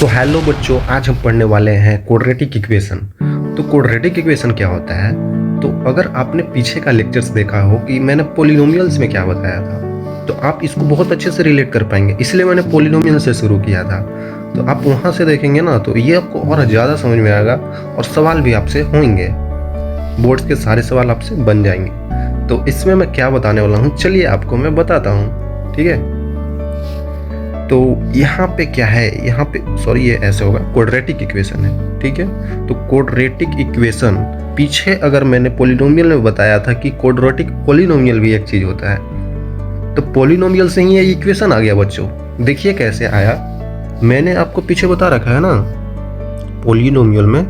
तो हेलो बच्चों, आज हम पढ़ने वाले हैं क्वाड्रेटिक इक्वेशन। तो क्वाड्रेटिक इक्वेशन क्या होता है? तो अगर आपने पीछे का लेक्चर्स देखा हो कि मैंने पॉलिनोमियल्स में क्या बताया था, तो आप इसको बहुत अच्छे से रिलेट कर पाएंगे, इसलिए मैंने पॉलिनोमियल से शुरू किया था। तो आप वहाँ से देखेंगे ना, तो ये आपको और ज़्यादा समझ में आएगा और सवाल भी आपसे होंगे, बोर्ड्स के सारे सवाल आपसे बन जाएंगे। तो इसमें मैं क्या बताने वाला हूँ, चलिए आपको मैं बताता हूँ। ठीक है, तो यहाँ पे क्या है, यहाँ पे सॉरी ये ऐसे होगा, क्वाड्रेटिक इक्वेशन है। ठीक है, तो क्वाड्रेटिक इक्वेशन पीछे अगर मैंने पॉलिनोमियल में बताया था कि क्वाड्रेटिक पॉलिनोमियल भी एक चीज होता है, तो पॉलिनोमियल से ही ये इक्वेशन आ गया बच्चों। देखिए कैसे आया, मैंने आपको पीछे बता रखा है ना, पॉलिनोमियल में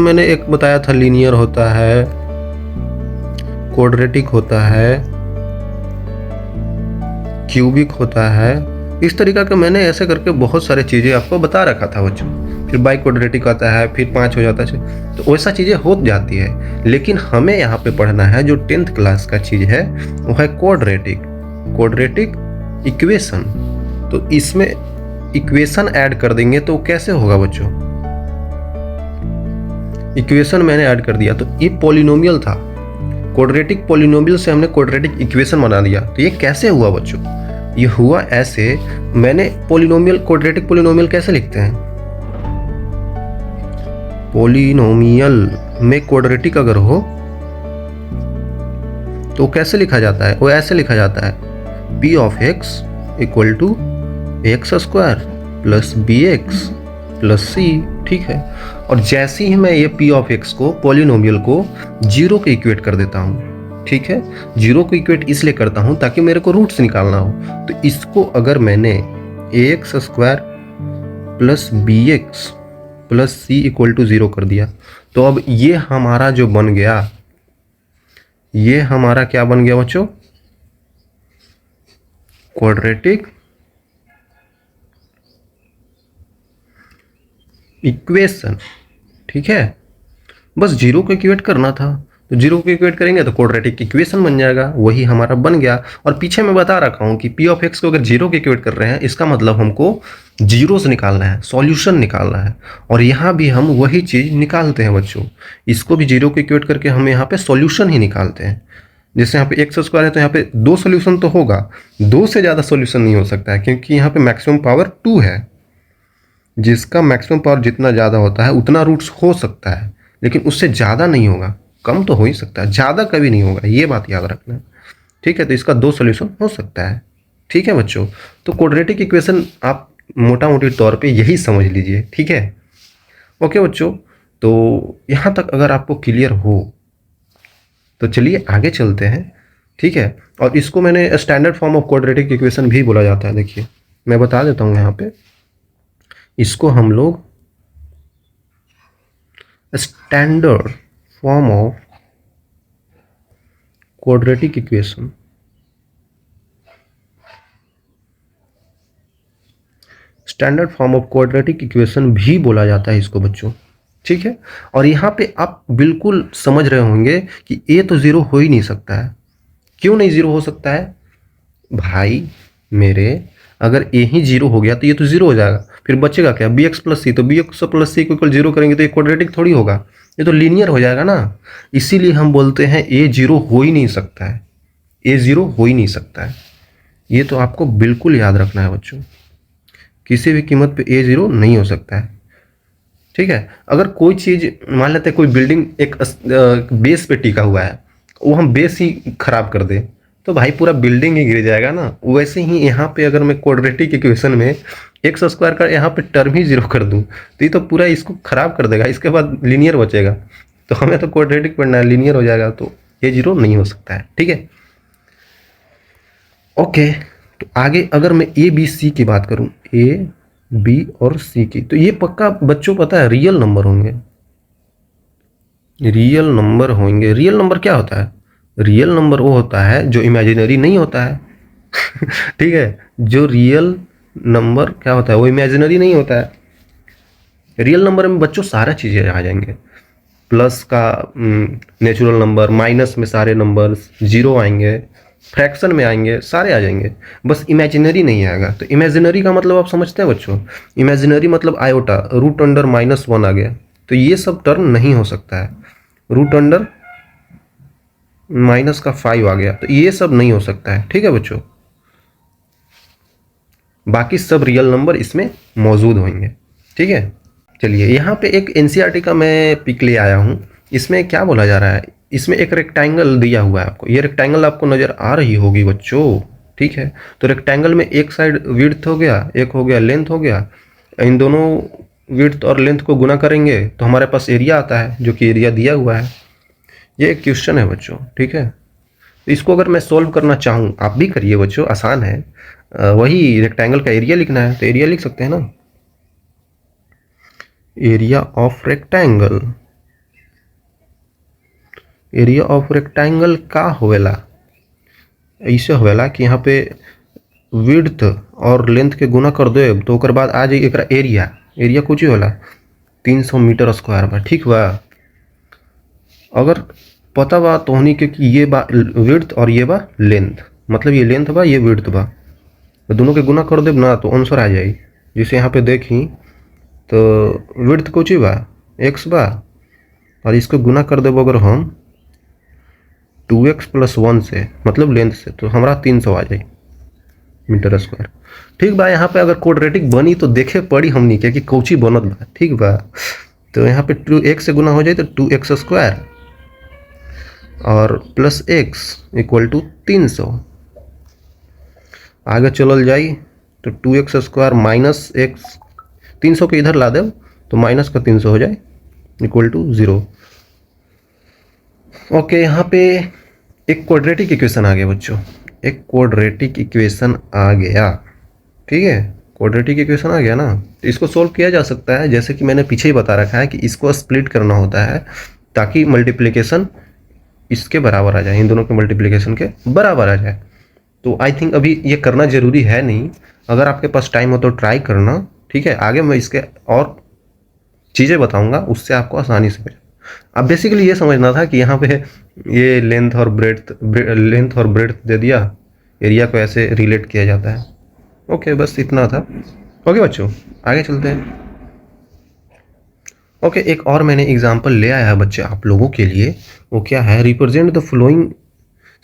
मैंने एक बताया था, लीनियर होता है, क्वाड्रेटिक होता है, क्यूबिक होता है। इस तरीका का मैंने ऐसे करके बहुत सारी चीज़ें आपको बता रखा था बच्चों। फिर बाई क्वाड्रेटिक आता है, फिर 5 हो जाता है, तो वैसा चीज़ें हो जाती है। लेकिन हमें यहाँ पे पढ़ना है जो 10th क्लास का चीज़ है, वो है क्वाड्रेटिक इक्वेशन। तो इसमें इक्वेशन ऐड कर देंगे तो कैसे होगा बच्चों? इक्वेशन मैंने ऐड कर दिया, तो ये पॉलिनोमियल था, क्वाड्रेटिक पॉलिनोमियल से हमने क्वाड्रेटिक इक्वेशन बना दिया। तो ये कैसे हुआ बच्चों? ये हुआ ऐसे, मैंने पॉलिनोमियल, क्वाड्रेटिक पॉलिनोमियल कैसे लिखते हैं? पॉलिनोमियल में क्वाड्रेटिक अगर हो तो कैसे लिखा जाता है? वो ऐसे लिखा जाता है, p of x equal to x square plus b x plus c. ठीक है, और जैसे ही मैं ये p ऑफ x को, पॉलिनोमियल को जीरो के इक्वेट कर देता हूँ। ठीक है, जीरो को इक्वेट इसलिए करता हूँ ताकि मेरे को रूट्स निकालना हो। तो इसको अगर मैंने x square plus b x plus c equal to zero कर दिया, तो अब ये हमारा जो बन गया, ये हमारा क्या बन गया बच्चों? Quadratic equation. ठीक है, बस जीरो को इक्वेट करना था, तो जीरो को इक्वेट करेंगे तो क्वाड्रेटिक इक्वेशन बन जाएगा, वही हमारा बन गया। और पीछे मैं बता रखा हूँ कि p ऑफ x को अगर जीरो के इक्वेट कर रहे हैं, इसका मतलब हमको जीरो से निकालना है, सॉल्यूशन निकालना है। और यहाँ भी हम वही चीज़ निकालते हैं बच्चों, इसको भी जीरो को इक्वेट करके हम यहाँ पे सॉल्यूशन ही निकालते हैं। जैसे यहाँ पे एक्स स्क्वायर है, तो यहाँ पे 2 सोल्यूशन तो होगा, 2 से ज़्यादा सोल्यूशन नहीं हो सकता है, क्योंकि यहाँ पे मैक्सिमम पावर 2 है। जिसका मैक्सिमम पावर जितना ज़्यादा होता है उतना रूट्स हो सकता है, लेकिन उससे ज़्यादा नहीं होगा। कम तो हो ही सकता है, ज़्यादा कभी नहीं होगा, ये बात याद रखना। ठीक है, तो इसका 2 सोल्यूशन हो सकता है। ठीक है बच्चों, तो क्वाड्रेटिक इक्वेशन आप मोटा मोटी तौर पे यही समझ लीजिए। ठीक है, ओके बच्चों, तो यहाँ तक अगर आपको क्लियर हो तो चलिए आगे चलते हैं। ठीक है, और इसको मैंने standard form of quadratic equation भी बोला जाता है। देखिए मैं बता देता हूँ, यहाँ पे इसको हम लोग standard form of quadratic equation, standard form of quadratic equation भी बोला जाता है इसको बच्चों। ठीक है, और यहाँ पे आप बिल्कुल समझ रहे होंगे कि ए तो जीरो हो ही नहीं सकता है। क्यों नहीं जीरो हो सकता है भाई मेरे? अगर ए ही जीरो हो गया तो ये तो जीरो हो जाएगा, फिर बचेगा क्या? बी एक्स प्लस सी। तो बी एक्स प्लस सी को इक्वल जीरो करेंगे तो ये क्वाड्रेटिक थोड़ी होगा, ये तो लीनियर हो जाएगा ना। इसीलिए हम बोलते हैं ए जीरो हो ही नहीं सकता है, ए जीरो हो ही नहीं सकता है। ये तो आपको बिल्कुल याद रखना है बच्चों, किसी भी कीमत पे ए जीरो नहीं हो सकता है। ठीक है, अगर कोई चीज़, मान लेते हैं कोई बिल्डिंग एक बेस पे टिका हुआ है, वो हम बेस ही खराब कर दें तो भाई पूरा बिल्डिंग ही गिर जाएगा ना। वैसे ही यहाँ पे अगर मैं क्वाड्रेटिक इक्वेशन में एक्स स्क्वायर का यहाँ पे टर्म ही जीरो कर दूँ तो ये तो पूरा इसको खराब कर देगा, इसके बाद लीनियर बचेगा। तो हमें तो क्वाड्रेटिक पढ़ना है, लीनियर हो जाएगा तो ये जीरो नहीं हो सकता है। ठीक है, ओके, तो आगे अगर मैं ए बी सी की बात करूँ, ए बी और सी की, तो ये पक्का बच्चों पता है रियल नंबर होंगे। रियल नंबर होंगे, रियल नंबर क्या होता है? रियल नंबर वो होता है जो इमेजिनरी नहीं होता है। ठीक है, जो रियल नंबर क्या होता है, वो इमेजिनरी नहीं होता है। रियल नंबर में बच्चों सारा चीज़ें आ जाएंगे, प्लस का नेचुरल नंबर, माइनस में सारे नंबर्स, जीरो आएंगे, फ्रैक्शन में आएंगे, सारे आ जाएंगे, बस इमेजिनरी नहीं आएगा। तो इमेजिनरी का मतलब आप समझते हैं बच्चों, इमेजिनरी मतलब आयोटा, रूट अंडर -1 आ गया, तो ये सब टर्म नहीं हो सकता है। रूट अंडर -5 आ गया, तो ये सब नहीं हो सकता है, ठीक है बच्चों। बाकी सब रियल नंबर इसमें मौजूद होंगे, ठीक है। चलिए यहाँ पे एक एनसीईआरटी का मैं पिक ले आया हूँ। इसमें क्या बोला जा रहा है, इसमें एक रेक्टेंगल दिया हुआ है आपको, ये रेक्टेंगल आपको नज़र आ रही होगी बच्चों, ठीक है। तो रेक्टेंगल में एक साइड विड्थ हो गया, एक हो गया लेंथ हो गया, इन दोनों विड्थ और लेंथ को गुना करेंगे तो हमारे पास एरिया आता है, जो कि एरिया दिया हुआ है। ये एक क्वेश्चन है बच्चों, ठीक है। तो इसको अगर मैं सॉल्व करना चाहूँ, आप भी करिए बच्चों, आसान है। वही रेक्टेंगल का एरिया लिखना है, तो एरिया लिख सकते हैं ना, area of rectangle. Area of rectangle का होवेला, ऐसे होवेला कि यहाँ पे विड्थ और लेंथ के गुना कर दो तो ओकर बाद आ जाए एक एरिया। एरिया कुछ ही होला 300 मीटर स्क्वायर बा, ठीक बा। अगर पता बा तोहनी के कि ये बा विड्थ और ये बा लेंथ, मतलब ये लेंथ बा ये विड्थ बा, तो दोनों के गुना कर देब ना तो आंसर आ जाए। जैसे यहाँ पे देखी तो विड्थ कुछ ही बा x बा, और इसको गुना कर देब अगर हम 2x + 1 से, मतलब लेंथ से, तो हमारा 300 आ जाए मीटर स्क्वायर, ठीक बा। यहाँ पे अगर क्वाड्रेटिक बनी तो देखे पड़ी हमनी के कि कौची बनत बा, ठीक बा। तो यहाँ पे 2x से गुना हो जाए तो 2x² और प्लस x = 300। आगे चलल जाई तो 2x² - x, 300 के इधर ला दे तो माइनस का 300 हो जाए = 0। ओके, यहाँ पे एक क्वाड्रेटिक इक्वेशन आ गया बच्चों, एक क्वाड्रेटिक इक्वेशन आ गया, ठीक है। क्वाड्रेटिक इक्वेशन आ गया ना, तो इसको सोल्व किया जा सकता है, जैसे कि मैंने पीछे ही बता रखा है कि इसको स्प्लिट करना होता है ताकि मल्टीप्लिकेशन इसके बराबर आ जाए, इन दोनों के मल्टीप्लिकेशन के बराबर आ जाए। तो आई थिंक अभी ये करना ज़रूरी है नहीं, अगर आपके पास टाइम हो तो ट्राई करना, ठीक है। आगे मैं इसके और चीज़ें बताऊंगा, उससे आपको आसानी से हो जाए। अब बेसिकली ये समझना था कि यहाँ पे ये लेंथ और ब्रेड्थ दे दिया, एरिया को ऐसे रिलेट किया जाता है। ओके, बस इतना था। ओके बच्चों, आगे चलते हैं। ओके, एक और मैंने एग्जांपल ले आया है बच्चे आप लोगों के लिए। वो क्या है, represent the following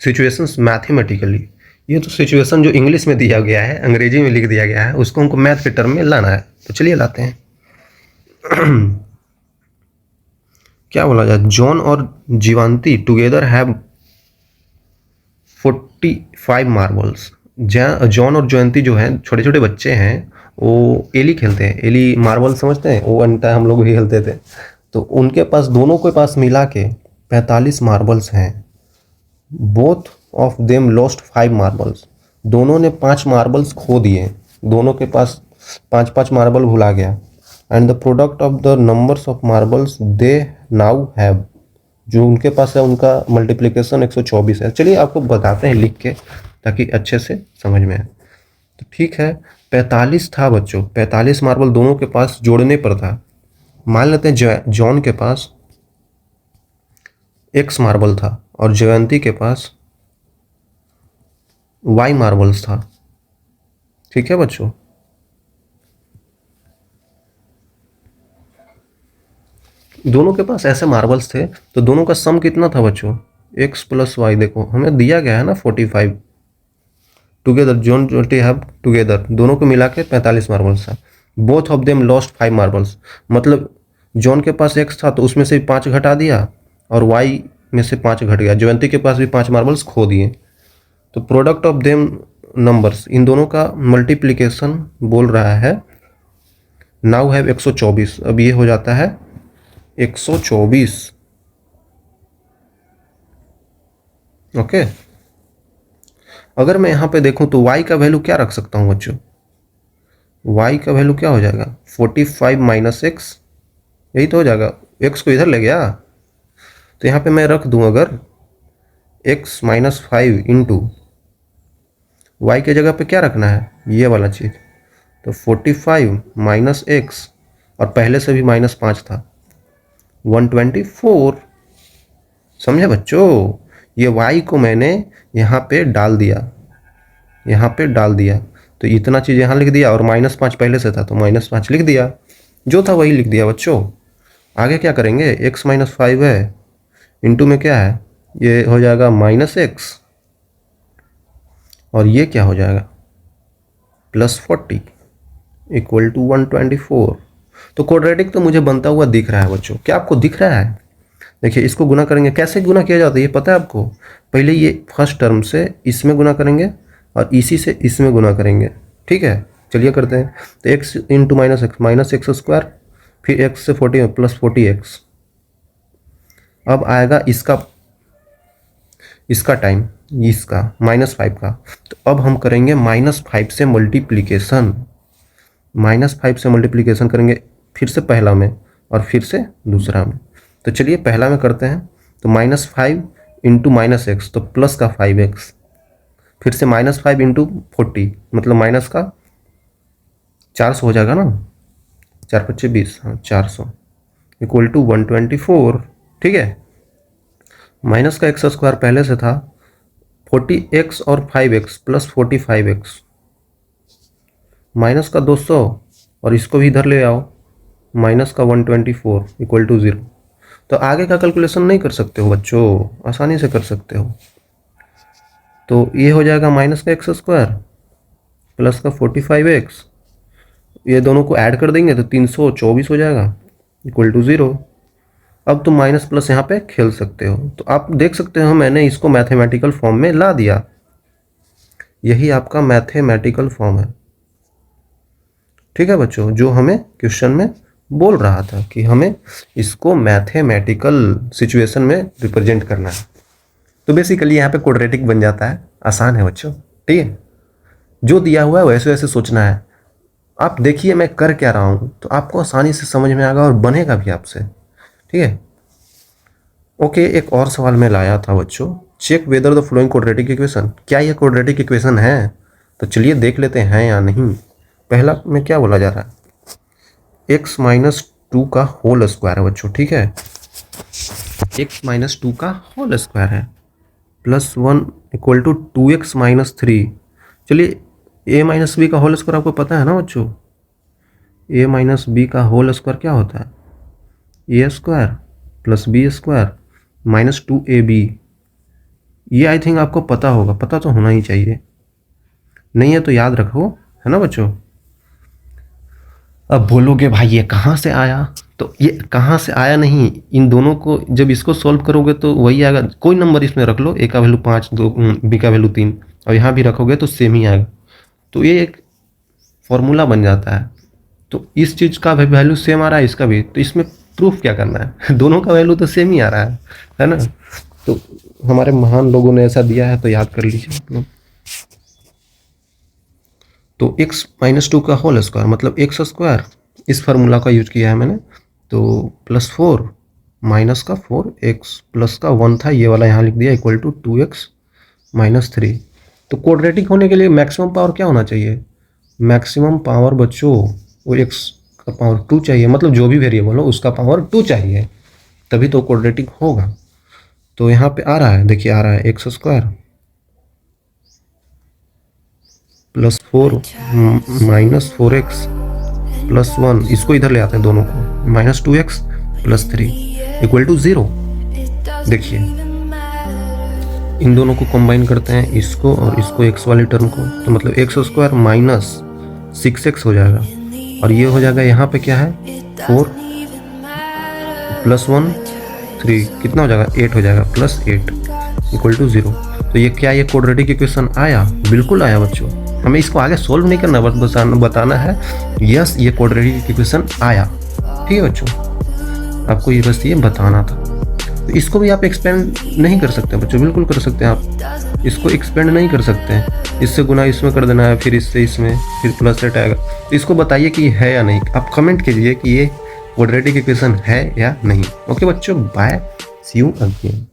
situations mathematically. ये तो सिचुएशन जो इंग्लिश में दिया गया है, अंग्रेजी में लिख दिया गया है, उसको हमको मैथ के टर्म में लाना है। तो चलिए लाते हैं। क्या बोला जाए, जॉन और जीवांती टुगेदर हैव 45 मार्बल्स। जॉन और जयंती जो हैं, छोटे छोटे बच्चे हैं, वो एली खेलते हैं। एली मार्बल समझते हैं, वो अंटा हम लोग भी खेलते थे। तो उनके पास, दोनों के पास मिला के 45 मार्बल्स हैं। Both of them lost 5 marbles. दोनों ने 5 मार्बल्स खो दिए, दोनों के पास 5 मार्बल भुला गया। And the product of the numbers of marbles they now have, जो उनके पास है उनका मल्टीप्लिकेशन 124 है। चलिए आपको बताते हैं लिख के, ताकि अच्छे से समझ में आए। तो ठीक है, 45 था बच्चों, 45 मार्बल दोनों के पास जोड़ने पर था। मान लेते हैं जॉन के पास x मार्बल था और जयंती के पास y मार्बल्स था, ठीक है बच्चों। दोनों के पास ऐसे मार्बल्स थे, तो दोनों का सम कितना था बच्चों, x + y। देखो हमें दिया गया है ना 45। Together John Jayanti have together, दोनों को मिला के 45 मार्बल्स था। Both of them lost 5 marbles, मतलब जॉन के पास x था तो उसमें से 5 घटा दिया और y में से 5 घट गया। जयंती के पास भी 5 मार्बल्स खो दिए। तो प्रोडक्ट ऑफ देम नंबर्स, इन दोनों का मल्टीप्लिकेशन बोल रहा है नाउ हैव 124। अब ये हो जाता है 124। ओके, अगर मैं यहाँ पे देखूँ तो y का वैल्यू क्या रख सकता हूँ बच्चों, y का वैल्यू क्या हो जाएगा, 45 - x, यही तो हो जाएगा। x को इधर ले गया, तो यहाँ पे मैं रख दूँ अगर x - 5 इंटू y के जगह पे क्या रखना है, ये वाला चीज़। तो 45 - x, और पहले से भी -5 था, 124। समझे बच्चों, ये y को मैंने यहाँ पे डाल दिया, तो इतना चीज़ यहाँ लिख दिया और -5 पहले से था तो -5 लिख दिया, जो था वही लिख दिया बच्चों। आगे क्या करेंगे, x - 5 है, इंटू में क्या है, ये हो जाएगा -x और ये क्या हो जाएगा +40 इक्वल टू 124। तो क्वाड्रेटिक तो मुझे बनता हुआ दिख रहा है बच्चों, क्या आपको दिख रहा है? देखिए इसको गुना करेंगे, कैसे गुना किया जाता है ये पता है आपको? पहले ये फर्स्ट टर्म से इसमें गुना करेंगे और इसी से इसमें गुना करेंगे, ठीक है। चलिए करते हैं। तो x इंटू -x स्क्वायर, फिर x से 40 प्लस 40x। अब आएगा इसका टाइम, इसका -5 का। तो अब हम करेंगे -5 से मल्टीप्लिकेशन, -5 से मल्टीप्लिकेशन करेंगे, फिर से पहला में और फिर से दूसरा में। तो चलिए पहला में करते हैं। तो -5 इंटू -x तो प्लस का 5x, फिर से -5 इंटू 40 मतलब माइनस का 400 हो जाएगा ना, 4 × 5 = 20, हाँ 400 इक्वल टू 124, ठीक है। माइनस का x स्क्वायर पहले से था, 40x और 5x प्लस 45x, माइनस का 200 और इसको भी इधर ले आओ, माइनस का 124 इक्वल टू 0। तो आगे का कैलकुलेशन नहीं कर सकते हो बच्चों, आसानी से कर सकते हो। तो ये हो जाएगा माइनस का x स्क्वायर प्लस का 45x, ये दोनों को ऐड कर देंगे तो 324 हो जाएगा इक्वल टू 0। अब तुम माइनस प्लस यहाँ पे खेल सकते हो। तो आप देख सकते हो मैंने इसको मैथमेटिकल फॉर्म में ला दिया, यही आपका मैथमेटिकल फॉर्म है, ठीक है बच्चों, जो हमें क्वेश्चन में बोल रहा था कि हमें इसको मैथमेटिकल सिचुएशन में रिप्रेजेंट करना है। तो बेसिकली यहाँ पे क्वाड्रेटिक बन जाता है, आसान है बच्चों, ठीक है। जो दिया हुआ है वैसे वैसे सोचना है। आप देखिए मैं कर क्या रहा हूँ तो आपको आसानी से समझ में आएगा और बनेगा भी आपसे, ठीक है। ओके, एक और सवाल मैं लाया था बच्चों, check whether the following quadratic equation, क्या ये क्वाड्रेटिक इक्वेशन है? तो चलिए देख लेते हैं या नहीं। पहला में क्या बोला जा रहा है, x - 2 का होल स्क्वायर है बच्चों, ठीक है। x - 2 का होल स्क्वायर है +1 इक्वल टू 2x - 3। चलिए a - b का होल स्क्वायर आपको पता है ना बच्चों, a - b का होल स्क्वायर क्या होता है, a square plus b square -2ab। ये आई थिंक आपको पता होगा, पता तो होना ही चाहिए, नहीं है तो याद रखो, है ना बच्चों। अब बोलोगे भाई ये कहाँ से आया, तो ये कहाँ से आया नहीं, इन दोनों को जब इसको सॉल्व करोगे तो वही आएगा। कोई नंबर इसमें रख लो, a का वैल्यू 5, b का वैल्यू 3 और यहाँ भी रखोगे तो सेम ही आएगा। तो ये एक फॉर्मूला बन जाता है। तो इस चीज़ का वैल्यू सेम आ रहा है, इसका भी, तो इसमें प्रूफ क्या करना है, दोनों का वैल्यू तो सेम ही आ रहा है ना। तो हमारे महान लोगों ने ऐसा दिया है तो याद कर लीजिए आप लोग। तो x - 2 का होल स्क्वायर मतलब x स्क्वायर, इस फार्मूला का यूज किया है मैंने। तो +4 माइनस का 4x प्लस का 1 था, ये वाला यहाँ लिख दिया इक्वल टू 2x - 3। तो क्वाड्रेटिक होने के लिए मैक्सिमम पावर क्या होना चाहिए, मैक्सिमम पावर बच्चों वो x का पावर 2 चाहिए, मतलब जो भी वेरिएबल हो उसका पावर 2 चाहिए, तभी तो क्वाड्रेटिक होगा। तो यहाँ पे आ रहा है, देखिए आ रहा है x square plus 4 - 4x plus 1, इसको इधर ले आते हैं दोनों को, -2x प्लस 3 इक्वल टू 0। देखिए इन दोनों को कंबाइन करते हैं, इसको और इसको, x वाली टर्म को, तो मतलब x स्क्वायर माइनस 6x हो जाएगा और ये हो जाएगा यहाँ पे क्या है 4 प्लस 1 3, कितना हो जाएगा 8 हो जाएगा, +8 इक्वल टू 0। तो ये क्या, ये क्वाड्रेटिक इक्वेशन आया, बिल्कुल आया बच्चों। हमें इसको आगे सोल्व नहीं करना, बस बताना है यस ये क्वाड्रेटिक इक्वेशन आया, ठीक है बच्चों। आपको ये बस ये बताना था। तो इसको भी आप एक्सपेंड नहीं कर सकते बच्चों, बिल्कुल कर सकते हैं आप, इसको एक्सपेंड नहीं कर सकते हैं, इससे गुना इसमें कर देना है, फिर इससे इसमें, फिर +8 आएगा। तो इसको बताइए कि है या नहीं, आप कमेंट कीजिए कि ये क्वाड्रेटिक इक्वेशन है या नहीं। ओके बच्चों, बाय, सी यू अगेन।